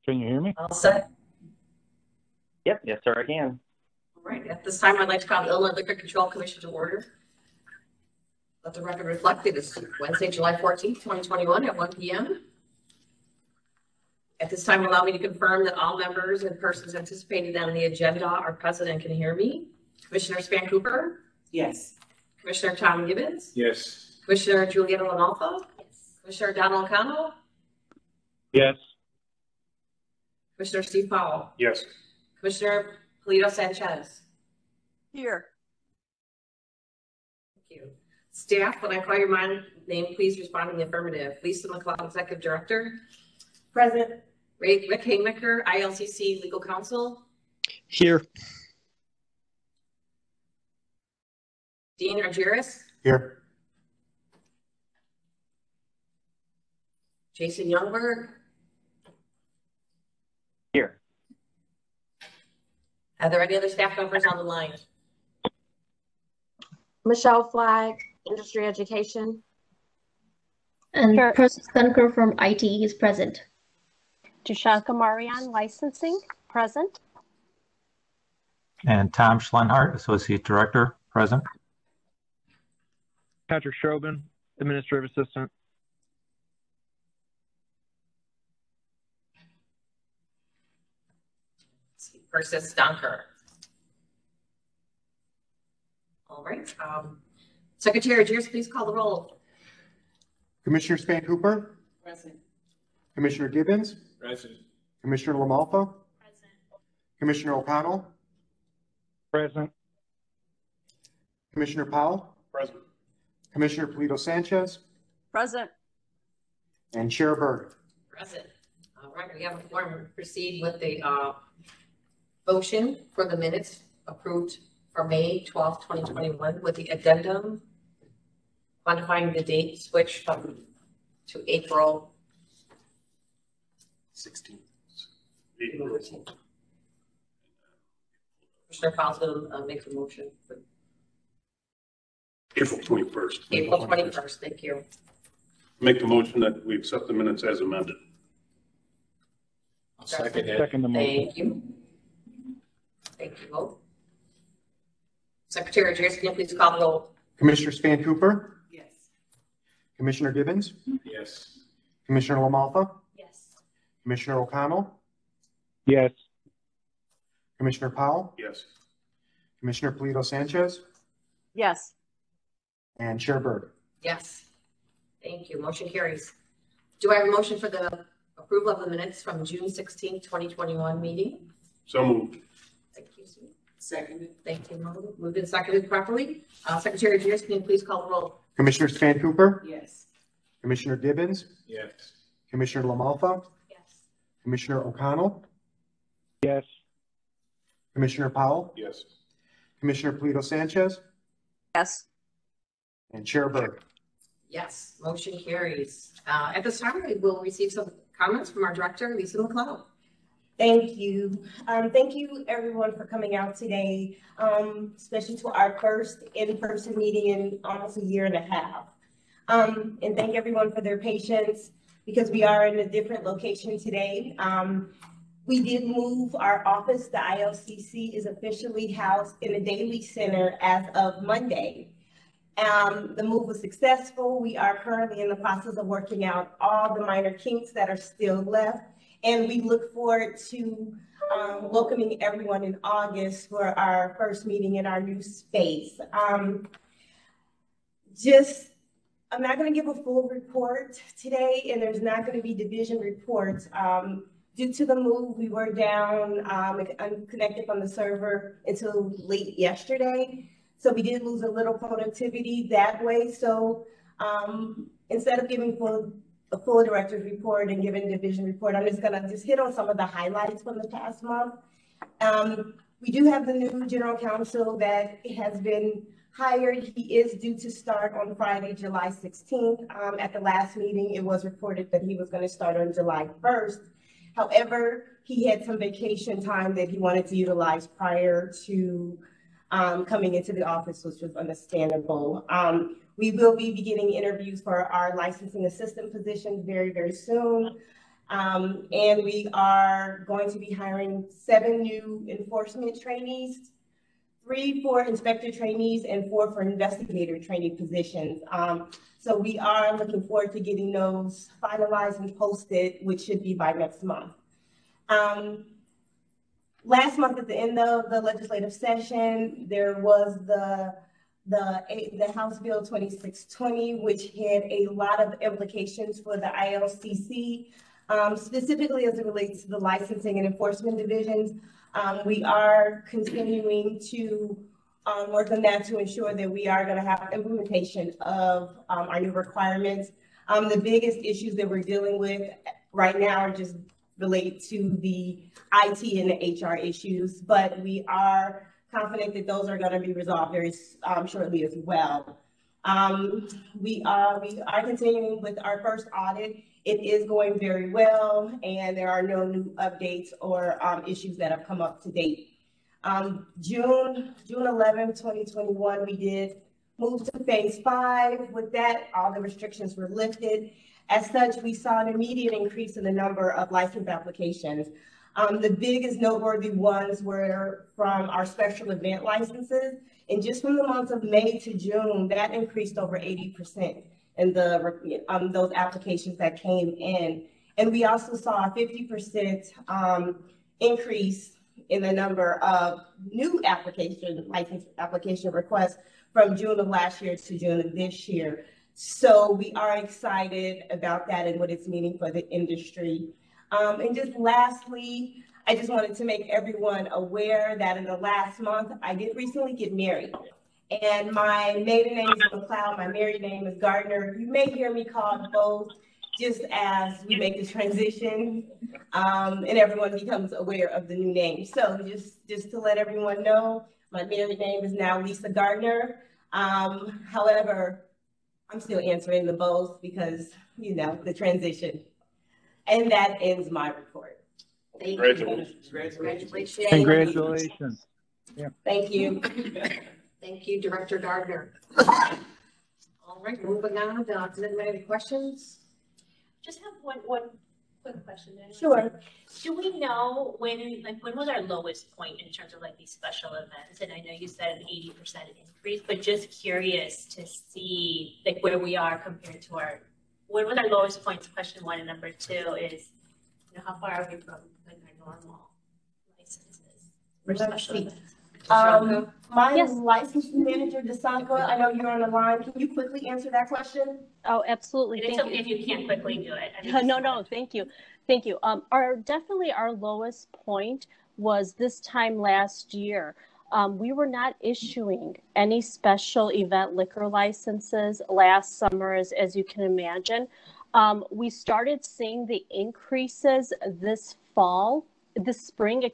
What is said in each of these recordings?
Can you hear me? All set. Yep, yes, sir, I can. All right. At this time, I'd like to call the Illinois Liquor Control Commission to order. Let the record reflect it is Wednesday, July 14th, 2021 at 1 p.m. At this time, allow me to confirm that all members and persons anticipated on the agenda are present and can hear me. Commissioner Span Cooper? Yes. Commissioner Tom Gibbons? Yes. Commissioner Julietta LaMalfa? Yes. Commissioner Donald O'Connell? Yes. Commissioner Steve Powell? Yes. Commissioner Polito Sanchez? Here. Thank you. Staff, when I call your name, please respond in the affirmative. Lisa McLeod, Executive Director. Present. Rick Haymaker, ILCC Legal Counsel. Here. Dean Argyris. Here. Jason Youngberg. Here. Are there any other staff members on the line? Michelle Flagg, Industry Education. And Sure. Person Spenker from IT is present. Tushanka Marian, Licensing, present. And Tom Schlenhart, Associate Director, present. Patrick Strobin, Administrative Assistant. Versus Donker. All right. Secretary Argyris, please call the roll. Commissioner Span Cooper? Present. Commissioner Gibbons? Present. Commissioner LaMalfa? Present. Commissioner O'Connell? Present. Commissioner Powell? Present. Commissioner Polito Sanchez? Present. And Chair Berg. Present. All right. We have a form. Proceed with the motion for the minutes approved for May 12th, 2021 with the addendum quantifying the date switch from to April 16. Commissioner Powell's going to make the motion for April 21st. April 21st. Thank you. Make the motion that we accept the minutes as amended. I'll second the motion. Thank you. Thank you both. Secretary Argyris, can you please call the roll? Commissioner Span Cooper? Yes. Commissioner Gibbons? Yes. Commissioner LaMalfa? Yes. Commissioner O'Connell? Yes. Commissioner Powell? Yes. Commissioner Polito Sanchez? Yes. And Chair Berg. Yes. Thank you. Motion carries. Do I have a motion for the approval of the minutes from June 16th, 2021 meeting? So moved. Thank you, Sue. Seconded. Thank you, Mo. Moved and seconded properly. Secretary Argyris, can you please call the roll? Commissioner Span Cooper? Yes. Commissioner Gibbons? Yes. Commissioner LaMalfa? Yes. Commissioner O'Connell? Yes. Commissioner Powell? Yes. Commissioner Polito Sanchez? Yes. And Chair Berg. Yes. Motion carries. At this time, we will receive some comments from our director, Lisa McLeod. Thank you. Thank you everyone for coming out today, especially to our first in-person meeting in almost a year and a half. And thank everyone for their patience because we are in a different location today. We did move our office. The ILCC is officially housed in the Daly Center as of Monday. The move was successful. We are currently in the process of working out all the minor kinks that are still left. And we look forward to welcoming everyone in August for our first meeting in our new space. I'm not going to give a full report today, and there's not going to be division reports. Due to the move, we were down unconnected from the server until late yesterday. So we did lose a little productivity that way. So instead of giving a full director's report and giving division report, I'm just gonna hit on some of the highlights from the past month. We do have the new general counsel that has been hired. He is due to start on Friday, July 16th. At the last meeting, it was reported that he was gonna start on July 1st. However, he had some vacation time that he wanted to utilize prior to coming into the office, which was understandable. We will be beginning interviews for our licensing assistant position very, very soon. And we are going to be hiring 7 new enforcement trainees, 3 for inspector trainees, and 4 for investigator trainee positions. So we are looking forward to getting those finalized and posted, which should be by next month. Last month, at the end of the legislative session, there was the House Bill 2620, which had a lot of implications for the ILCC, specifically as it relates to the licensing and enforcement divisions. We are continuing to work on that to ensure that we are going to have implementation of our new requirements. The biggest issues that we're dealing with right now are just related to the IT and the HR issues, but we are confident that those are going to be resolved very shortly as well. We are continuing with our first audit. It is going very well, and there are no new updates or issues that have come up to date. June 11, 2021, we did move to phase 5. With that, all the restrictions were lifted. As such, we saw an immediate increase in the number of license applications. The biggest noteworthy ones were from our special event licenses. And just from the months of May to June, that increased over 80% in those applications that came in. And we also saw a 50% increase in the number of new license application requests from June of last year to June of this year. So we are excited about that and what it's meaning for the industry. And just lastly, I just wanted to make everyone aware that in the last month, I did recently get married. And my maiden name is McLeod, my married name is Gardner. You may hear me called both just as we make the transition and everyone becomes aware of the new name. So just to let everyone know, my married name is now Lisa Gardner. However, I'm still answering the both because, you know, the transition. And that ends my report. Thank Congratulations. Congratulations. Congratulations. Thank you. Thank you, Director Gardner. All right, moving on. Does anybody have any questions? Just have one quick question. Sure. Do we know when was our lowest point in terms of like these special events? And I know you said an 80% increase, but just curious to see like where we are compared to when was our lowest points? Question 1, and number 2 is, you know, how far are we from like our normal licenses for special events? My Yes. licensing manager, DeSanka, I know you're on the line. Can you quickly answer that question? Oh, absolutely. And it's Thank okay if you can't quickly do it. I mean, No, thank you. Thank you. Definitely our lowest point was this time last year. We were not issuing any special event liquor licenses last summer, as you can imagine. We started seeing the increases this spring,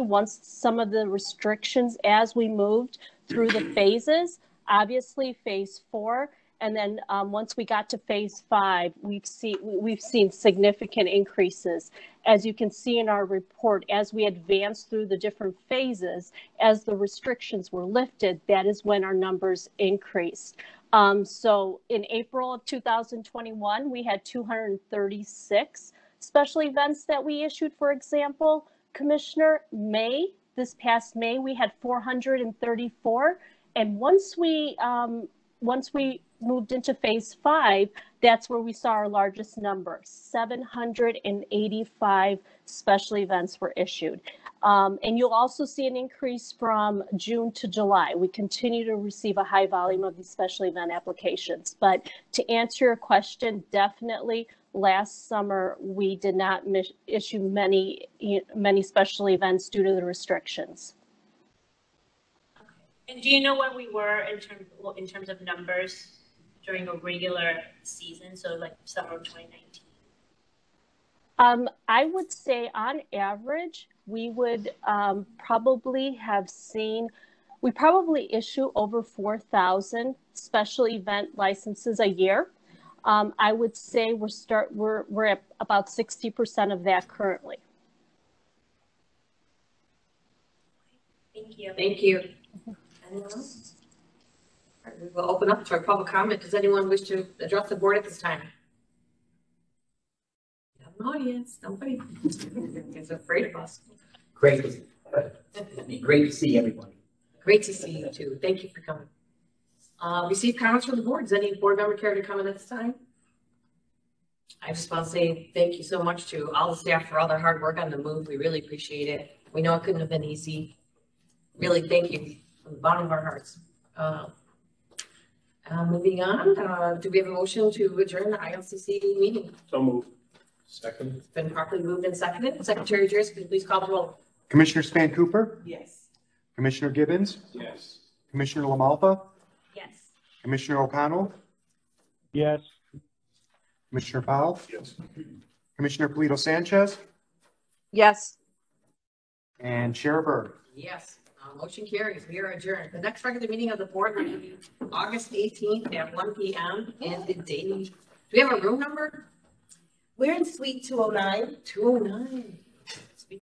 once some of the restrictions as we moved through the phases, obviously phase 4. And then once we got to phase 5, we've seen significant increases. As you can see in our report, as we advanced through the different phases, as the restrictions were lifted, that is when our numbers increased. So in April of 2021, we had 236 special events that we issued. For example, Commissioner, this past May, we had 434. And once we moved into phase 5, that's where we saw our largest number. 785 special events were issued. And you'll also see an increase from June to July. We continue to receive a high volume of these special event applications. But to answer your question, definitely last summer, we did not issue many special events due to the restrictions. And do you know where we were in terms of numbers during a regular season, so like summer of 2019? I would say on average, we would probably issue over 4,000 special event licenses a year. I would say we're at about 60% of that currently. Thank you. Thank you. Anyone else? All right, we will open up for public comment. Does anyone wish to address the board at this time? Audience, nobody is afraid of us. Great. It'd be great to see everybody. Great to see you too. Thank you for coming. Receive comments from the board. Does any board member care to comment at this time? I just want to say thank you so much to all the staff for all their hard work on the move. We really appreciate it. We know it couldn't have been easy. Really, thank you from the bottom of our hearts. Moving on, do we have a motion to adjourn the ILCC meeting? So moved. Second. It's been properly moved and seconded. Secretary Joyce, could you please call the roll? Commissioner Span Cooper, Yes. Commissioner Gibbons, Yes. Commissioner LaMalfa, Yes. Commissioner O'Connell, Yes. Commissioner Powell, Yes. Commissioner Polito Sanchez, Yes. and Chair Berg. Yes, motion carries. We are adjourned. The next regular meeting of the board will be August 18th at 1 p.m. in the Dayton. Do we have a room number? We're in suite 209. 209.